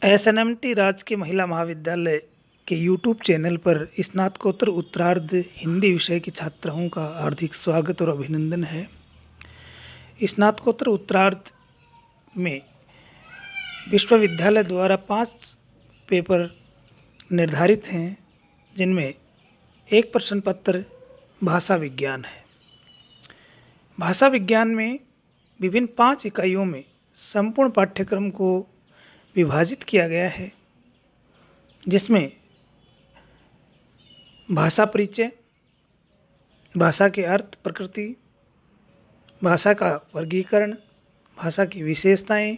एसएनएमटी राजकीय महिला महाविद्यालय के यूट्यूब चैनल पर स्नातकोत्तर उत्तरार्ध हिंदी विषय की छात्राओं का हार्दिक स्वागत और अभिनंदन है। स्नातकोत्तर उत्तरार्ध में विश्वविद्यालय द्वारा 5 पेपर निर्धारित हैं, जिनमें एक प्रश्न पत्र भाषा विज्ञान है। भाषा विज्ञान में विभिन्न 5 इकाइयों में संपूर्ण पाठ्यक्रम को विभाजित किया गया है, जिसमें भाषा परिचय, भाषा के अर्थ प्रकृति, भाषा का वर्गीकरण, भाषा की विशेषताएं,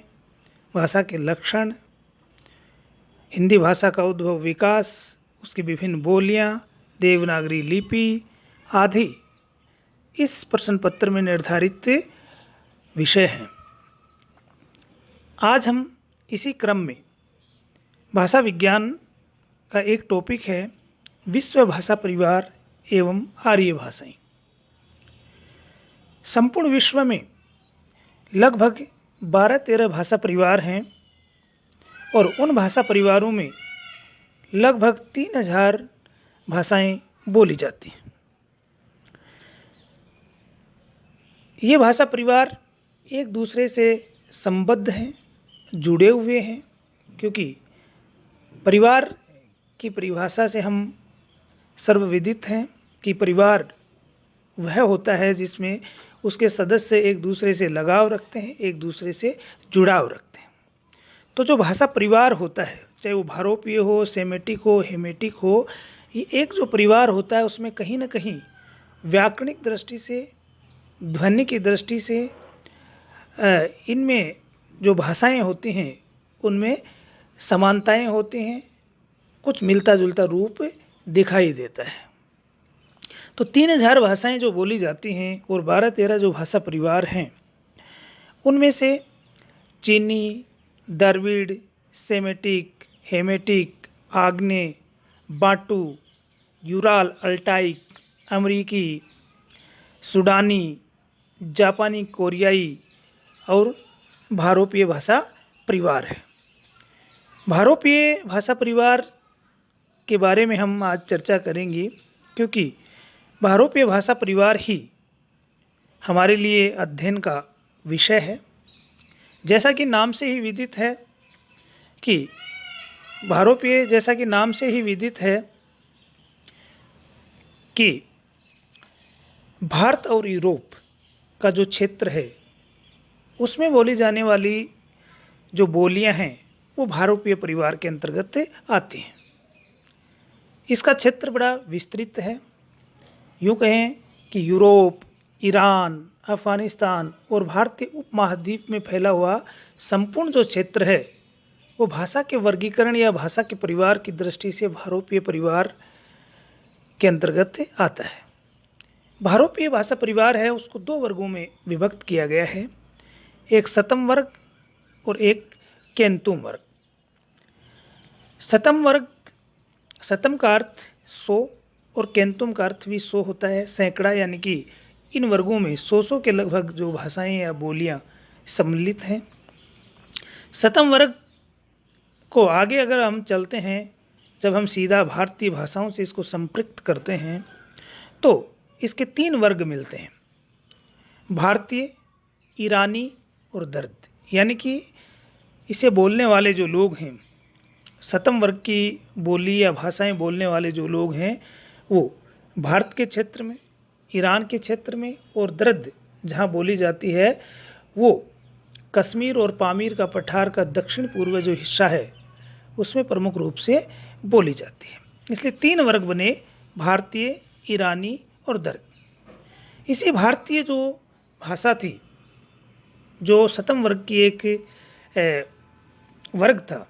भाषा के लक्षण, हिंदी भाषा का उद्भव विकास, उसकी विभिन्न बोलियां, देवनागरी लिपि आदि इस प्रश्न पत्र में निर्धारित विषय हैं। आज हम इसी क्रम में भाषा विज्ञान का एक टॉपिक है विश्व भाषा परिवार एवं आर्य भाषाएं। संपूर्ण विश्व में लगभग 12-13 भाषा परिवार हैं और उन भाषा परिवारों में लगभग 3000 भाषाएं बोली जाती हैं। ये भाषा परिवार एक दूसरे से संबद्ध हैं, जुड़े हुए हैं, क्योंकि परिवार की परिभाषा से हम सर्वविदित हैं कि परिवार वह होता है जिसमें उसके सदस्य एक दूसरे से लगाव रखते हैं, एक दूसरे से जुड़ाव रखते हैं। तो जो भाषा परिवार होता है, चाहे वो भारोपीय हो, सेमेटिक हो, हेमेटिक हो, ये एक जो परिवार होता है उसमें कहीं ना कहीं व्याकरणिक दृष्टि से, ध्वनि की दृष्टि से इनमें जो भाषाएं होती हैं उनमें समानताएं होती हैं, कुछ मिलता जुलता रूप दिखाई देता है। तो 3000 भाषाएं जो बोली जाती हैं और 12-13 जो भाषा परिवार हैं, उनमें से चीनी, द्रविड़, सेमेटिक, हेमेटिक, आग्नेय, बांटू, यूराल, अल्टाइक, अमरीकी, सूडानी, जापानी, कोरियाई और भारोपीय भाषा परिवार है। भारोपीय भाषा परिवार के बारे में हम आज चर्चा करेंगे, क्योंकि भारोपीय भाषा परिवार ही हमारे लिए अध्ययन का विषय है। जैसा कि नाम से ही विदित है कि भारोपीय जैसा कि नाम से ही विदित है कि भारत और यूरोप का जो क्षेत्र है उसमें बोली जाने वाली जो बोलियां हैं वो भारोपीय परिवार के अंतर्गत आती हैं। इसका क्षेत्र बड़ा विस्तृत है। यूँ कहें कि यूरोप, ईरान, अफ़गानिस्तान और भारतीय उपमहाद्वीप में फैला हुआ संपूर्ण जो क्षेत्र है वो भाषा के वर्गीकरण या भाषा के परिवार की दृष्टि से भारोपीय परिवार के अंतर्गत आता है। भारोपीय भाषा परिवार है उसको 2 वर्गों में विभक्त किया गया है, एक शतम वर्ग और एक केंतुम वर्ग। शतम वर्ग, शतम का अर्थ 100 और केंतुम का अर्थ भी 100 होता है, सैकड़ा, यानी कि इन वर्गों में 100 के लगभग जो भाषाएं या बोलियां सम्मिलित हैं। शतम वर्ग को आगे अगर हम चलते हैं, जब हम सीधा भारतीय भाषाओं से इसको संपृक्त करते हैं तो इसके 3 वर्ग मिलते हैं, भारतीय, ईरानी और दर्द। यानी कि इसे बोलने वाले जो लोग हैं, शतम वर्ग की बोली या भाषाएं बोलने वाले जो लोग हैं वो भारत के क्षेत्र में, ईरान के क्षेत्र में और दर्द जहाँ बोली जाती है वो कश्मीर और पामीर का पठार का दक्षिण पूर्व जो हिस्सा है उसमें प्रमुख रूप से बोली जाती है। इसलिए 3 वर्ग बने, भारतीय, ईरानी और दर्द। इसी भारतीय जो भाषा थी, जो शतम वर्ग की एक वर्ग था,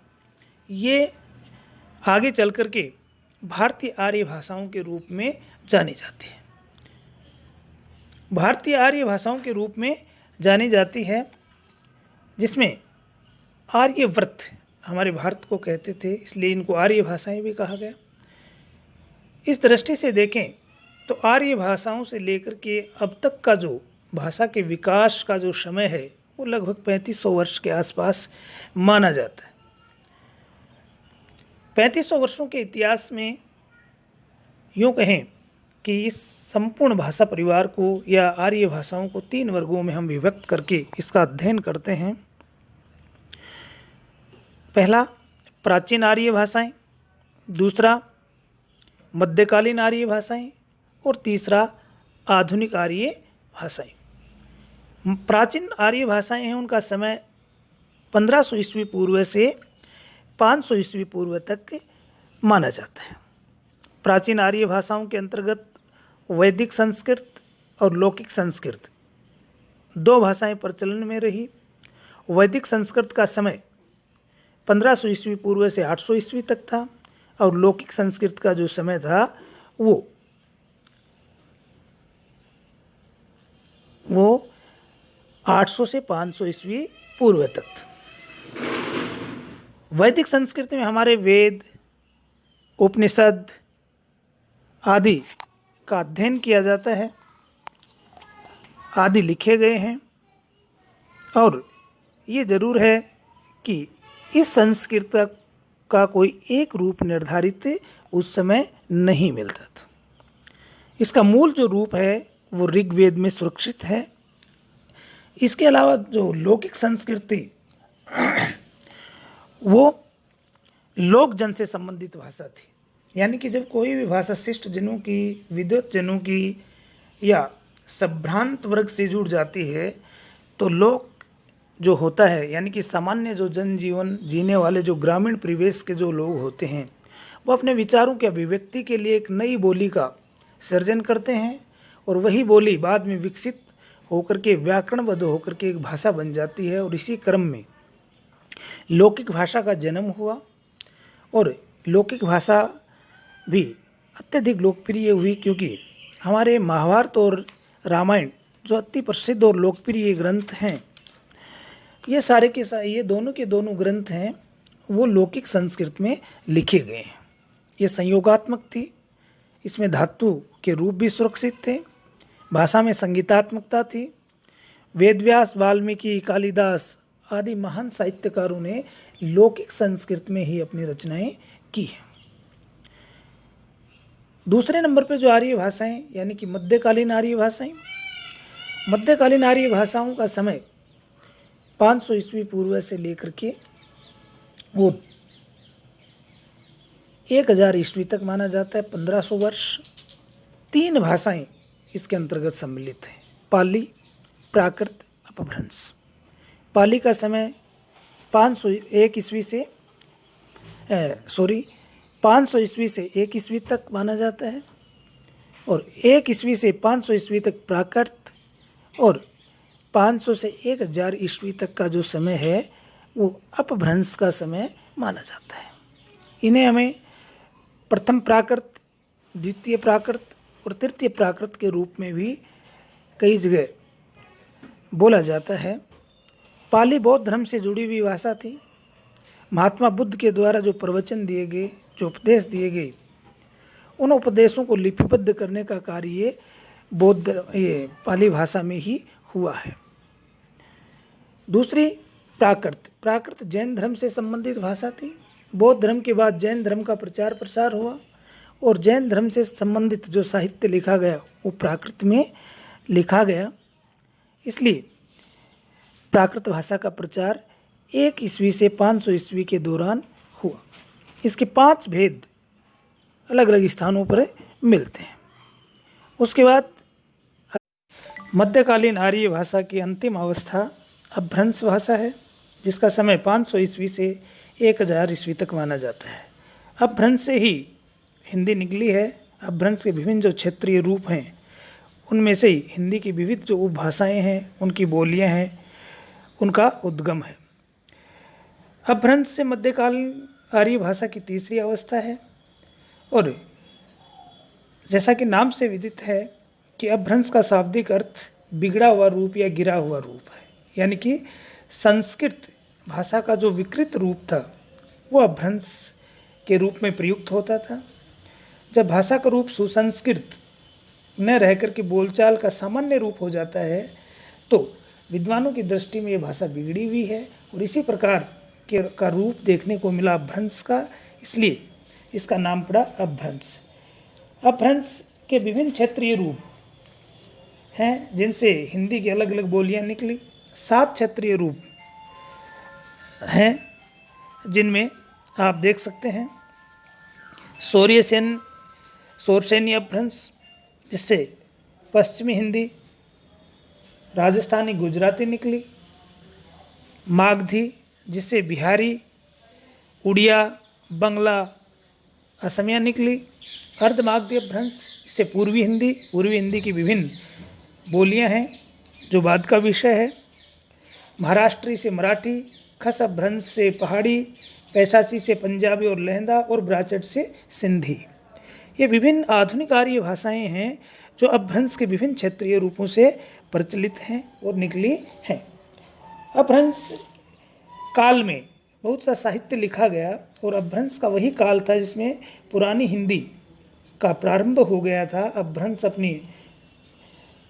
ये आगे चल कर के भारतीय आर्य भाषाओं के रूप में जानी जाती है। भारतीय आर्य भाषाओं के रूप में जानी जाती है, जिसमें आर्यव्रत हमारे भारत को कहते थे, इसलिए इनको आर्य भाषाएं भी कहा गया। इस दृष्टि से देखें तो आर्य भाषाओं से लेकर के अब तक का जो भाषा के विकास का जो समय है वो लगभग 3500 वर्ष के आसपास माना जाता है। 3500 वर्षों के इतिहास में यूँ कहें कि इस संपूर्ण भाषा परिवार को या आर्य भाषाओं को 3 वर्गों में हम विभक्त करके इसका अध्ययन करते हैं। पहला प्राचीन आर्य भाषाएं, दूसरा मध्यकालीन आर्य भाषाएं और तीसरा आधुनिक आर्य भाषाएं। प्राचीन आर्य भाषाएं हैं, उनका समय 1500 ईस्वी पूर्व से 500 ईस्वी पूर्व तक माना जाता है। प्राचीन आर्य भाषाओं के अंतर्गत वैदिक संस्कृत और लौकिक संस्कृत 2 भाषाएं प्रचलन में रही। वैदिक संस्कृत का समय 1500 ईस्वी पूर्व से 800 ईस्वी तक था और लौकिक संस्कृत का जो समय था वो 800 से 500 ईस्वी पूर्व तक था। वैदिक संस्कृति में हमारे वेद, उपनिषद आदि का अध्ययन किया जाता है, आदि लिखे गए हैं और ये जरूर है कि इस संस्कृत का कोई एक रूप निर्धारित उस समय नहीं मिलता था। इसका मूल जो रूप है वो ऋग्वेद में सुरक्षित है। इसके अलावा जो लौकिक संस्कृति वो लोक जन से संबंधित भाषा थी, यानी कि जब कोई भी भाषा शिष्ट जनों की, विद्वत जनों की या संभ्रांत वर्ग से जुड़ जाती है तो लोक जो होता है, यानी कि सामान्य जो जनजीवन जीने वाले जो ग्रामीण परिवेश के जो लोग होते हैं वो अपने विचारों के अभिव्यक्ति के लिए एक नई बोली का सृजन करते हैं और वही बोली बाद में विकसित होकर के व्याकरणबद्ध होकर के एक भाषा बन जाती है। और इसी क्रम में लौकिक भाषा का जन्म हुआ और लौकिक भाषा भी अत्यधिक लोकप्रिय हुई, क्योंकि हमारे महाभारत और रामायण जो अति प्रसिद्ध और लोकप्रिय ग्रंथ हैं, ये सारे के सारे ये दोनों के दोनों ग्रंथ हैं वो लौकिक संस्कृत में लिखे गए हैं। ये संयोगात्मक थी, इसमें धातु के रूप भी सुरक्षित थे, भाषा में संगीतात्मकता थी। वेदव्यास, वाल्मीकि, कालिदास आदि महान साहित्यकारों ने लौकिक संस्कृत में ही अपनी रचनाएं की हैं। दूसरे नंबर पे जो आर्य भाषाएं यानी कि मध्यकालीन आर्य भाषाएं, मध्यकालीन आर्य भाषाओं का समय 500 ईस्वी पूर्व से लेकर के वो 1000 ईस्वी तक माना जाता है, 1500 वर्ष। 3 भाषाएं इसके अंतर्गत सम्मिलित हैं, पाली, प्राकृत, अपभ्रंश। पाली का समय 500 ईस्वी से 1 ईस्वी तक माना जाता है और 1 ईस्वी से 500 ईस्वी तक प्राकृत और 500 से 1000 ईस्वी तक का जो समय है वो अपभ्रंश का समय माना जाता है। इन्हें हमें प्रथम प्राकृत, द्वितीय प्राकृत और तृतीय प्राकृत के रूप में भी कई जगह बोला जाता है। पाली बौद्ध धर्म से जुड़ी हुई भाषा थी। महात्मा बुद्ध के द्वारा जो प्रवचन दिए गए, जो उपदेश दिए गए, उन उपदेशों को लिपिबद्ध करने का कार्य ये पाली भाषा में ही हुआ है। दूसरी प्राकृत जैन धर्म से संबंधित भाषा थी। बौद्ध धर्म के बाद जैन धर्म का प्रचार प्रसार हुआ और जैन धर्म से संबंधित जो साहित्य लिखा गया वो प्राकृत में लिखा गया। इसलिए प्राकृत भाषा का प्रचार 1 ईस्वी से 500 ईस्वी के दौरान हुआ। इसके 5 भेद अलग अलग स्थानों पर मिलते हैं। उसके बाद मध्यकालीन आर्य भाषा की अंतिम अवस्था अपभ्रंश भाषा है, जिसका समय 500 ईस्वी से 1000 ईस्वी तक माना जाता है। अपभ्रंश से ही हिंदी निकली है। अपभ्रंश के विभिन्न जो क्षेत्रीय रूप हैं उनमें से ही हिंदी की विविध जो उपभाषाएं हैं, उनकी बोलियां हैं, उनका उद्गम है। अपभ्रंश से मध्यकालीन आर्य भाषा की तीसरी अवस्था है और जैसा कि नाम से विदित है कि अपभ्रंश का शाब्दिक अर्थ बिगड़ा हुआ रूप या गिरा हुआ रूप है, यानी कि संस्कृत भाषा का जो विकृत रूप था वो अपभ्रंश के रूप में प्रयुक्त होता था। जब भाषा का रूप सुसंस्कृत न रह कर के बोलचाल का सामान्य रूप हो जाता है तो विद्वानों की दृष्टि में ये भाषा बिगड़ी हुई है और इसी प्रकार का रूप देखने को मिला अपभ्रंश का। इसलिए इसका नाम पड़ा अपभ्रंश। अपभ्रंश के विभिन्न क्षेत्रीय रूप हैं जिनसे हिंदी की अलग अलग बोलियां निकली। 7 क्षेत्रीय रूप हैं जिनमें आप देख सकते हैं सौरसेनी अपभ्रंश, जिससे पश्चिमी हिंदी, राजस्थानी, गुजराती निकली। मागधी, जिससे बिहारी, उड़िया, बंगला, असमिया निकली। अर्धमागधी अपभ्रंश, इससे पूर्वी हिंदी की विभिन्न बोलियां हैं जो बाद का विषय है। महाराष्ट्री से मराठी, खस अपभ्रंश से पहाड़ी, पैशाची से पंजाबी और लहंदा, और ब्राचट से सिंधी। ये विभिन्न आधुनिक आर्य भाषाएं हैं जो अपभ्रंश के विभिन्न क्षेत्रीय रूपों से प्रचलित हैं और निकली हैं। अपभ्रंश काल में बहुत सा साहित्य लिखा गया और अपभ्रंश का वही काल था जिसमें पुरानी हिंदी का प्रारंभ हो गया था। अपभ्रंश अपनी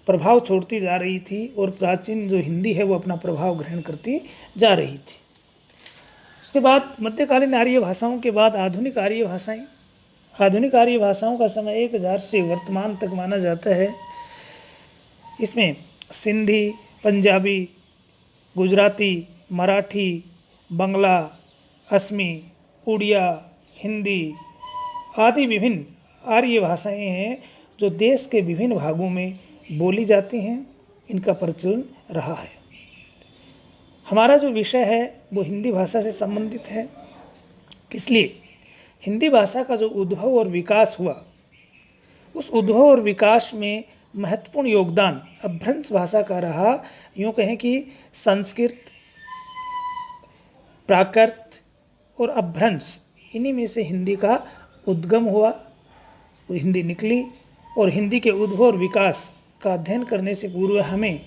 प्रभाव छोड़ती जा रही थी और प्राचीन जो हिंदी है वो अपना प्रभाव ग्रहण करती जा रही थी। उसके बाद मध्यकालीन आर्य भाषाओं के बाद आधुनिक आर्य भाषाएं। आधुनिक आर्य भाषाओं का समय 1000 से वर्तमान तक माना जाता है। इसमें सिंधी, पंजाबी, गुजराती, मराठी, बंगला, असमी, उड़िया, हिंदी आदि विभिन्न आर्य भाषाएं हैं जो देश के विभिन्न भागों में बोली जाती हैं। इनका प्रचलन रहा है। हमारा जो विषय है वो हिंदी भाषा से संबंधित है, इसलिए हिंदी भाषा का जो उद्भव और विकास हुआ, उस उद्भव और विकास में महत्वपूर्ण योगदान अपभ्रंश भाषा का रहा। यूँ कहें कि संस्कृत, प्राकृत और अपभ्रंश, इन्हीं में से हिंदी का उद्गम हुआ, वो हिंदी निकली। और हिंदी के उद्भव और विकास का अध्ययन करने से पूर्व हमें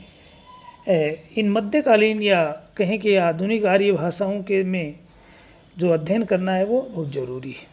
इन मध्यकालीन या कहें कि आधुनिक आर्य भाषाओं के में जो अध्ययन करना है वो बहुत ज़रूरी है।